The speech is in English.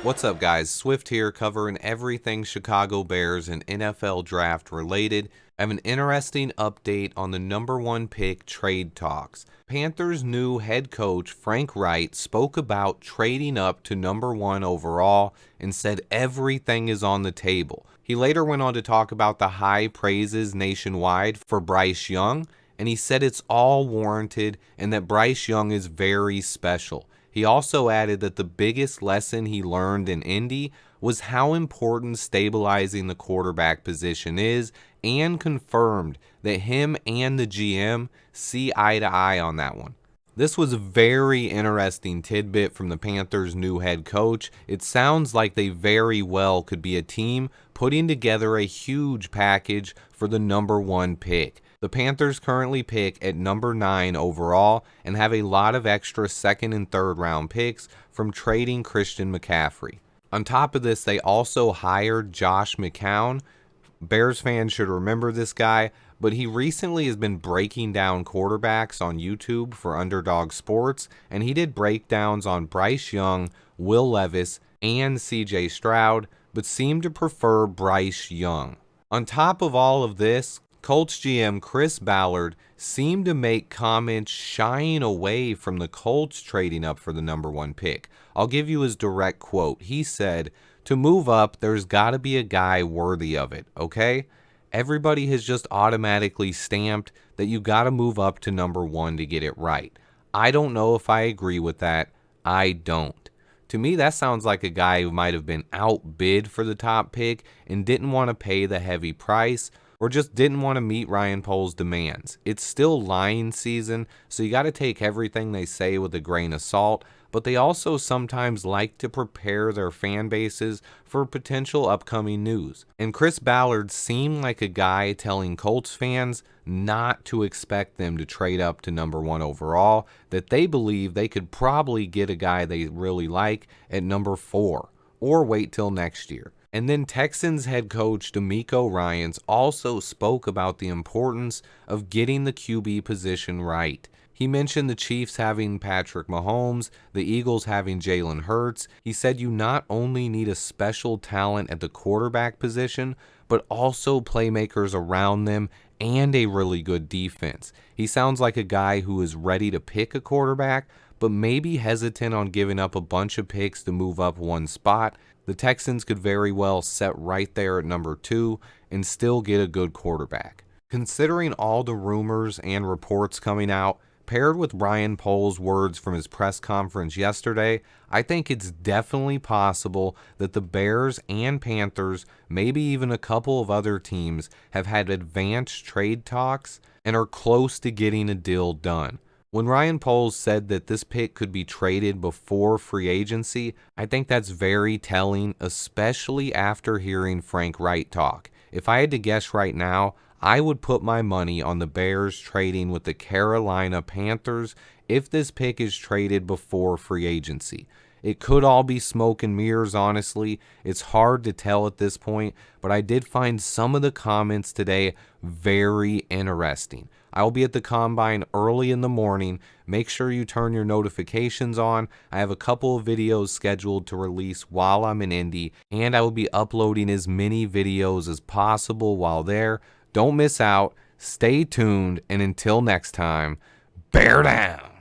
What's up, guys? Swift here, covering everything Chicago Bears and NFL draft related. I have an interesting update on the number one pick trade talks. Panthers' new head coach, Frank Reich, spoke about trading up to number one overall and said everything is on the table. He later went on to talk about the high praises nationwide for Bryce Young, and he said it's all warranted and that Bryce Young is very special. He also added that the biggest lesson he learned in Indy was how important stabilizing the quarterback position is, and confirmed that him and the GM see eye to eye on that one. This was a very interesting tidbit from the Panthers' new head coach. It sounds like they very well could be a team putting together a huge package for the number one pick. The Panthers currently pick at number 9 overall and have a lot of extra second and third round picks from trading Christian McCaffrey. On top of this, they also hired Josh McCown. Bears fans should remember this guy, but he recently has been breaking down quarterbacks on YouTube for Underdog Sports, and he did breakdowns on Bryce Young, Will Levis, and CJ Stroud, but seemed to prefer Bryce Young. On top of all of this, Colts GM Chris Ballard seemed to make comments shying away from the Colts trading up for the number one pick. I'll give you his direct quote. He said, "To move up, there's got to be a guy worthy of it, okay? Everybody has just automatically stamped that you got to move up to number one to get it right. I don't know if I agree with that. I don't." To me, that sounds like a guy who might have been outbid for the top pick and didn't want to pay the heavy price, or just didn't want to meet Ryan Poles' demands. It's still lying season, so you got to take everything they say with a grain of salt, but they also sometimes like to prepare their fan bases for potential upcoming news. And Chris Ballard seemed like a guy telling Colts fans not to expect them to trade up to number one overall, that they believe they could probably get a guy they really like at number 4, or wait till next year. And then Texans head coach DeMeco Ryans also spoke about the importance of getting the QB position right. He mentioned the Chiefs having Patrick Mahomes, the Eagles having Jalen Hurts. He said you not only need a special talent at the quarterback position, but also playmakers around them and a really good defense. He sounds like a guy who is ready to pick a quarterback, but maybe hesitant on giving up a bunch of picks to move up one spot. The Texans could very well set right there at number 2 and still get a good quarterback. Considering all the rumors and reports coming out, paired with Ryan Poles' words from his press conference yesterday, I think it's definitely possible that the Bears and Panthers, maybe even a couple of other teams, have had advanced trade talks and are close to getting a deal done. When Ryan Poles said that this pick could be traded before free agency, I think that's very telling, especially after hearing Frank Reich talk. If I had to guess right now, I would put my money on the Bears trading with the Carolina Panthers if this pick is traded before free agency. It could all be smoke and mirrors, honestly. It's hard to tell at this point, but I did find some of the comments today very interesting. I will be at the Combine early in the morning. Make sure you turn your notifications on. I have a couple of videos scheduled to release while I'm in Indy, and I will be uploading as many videos as possible while there. Don't miss out. Stay tuned, and until next time, bear down.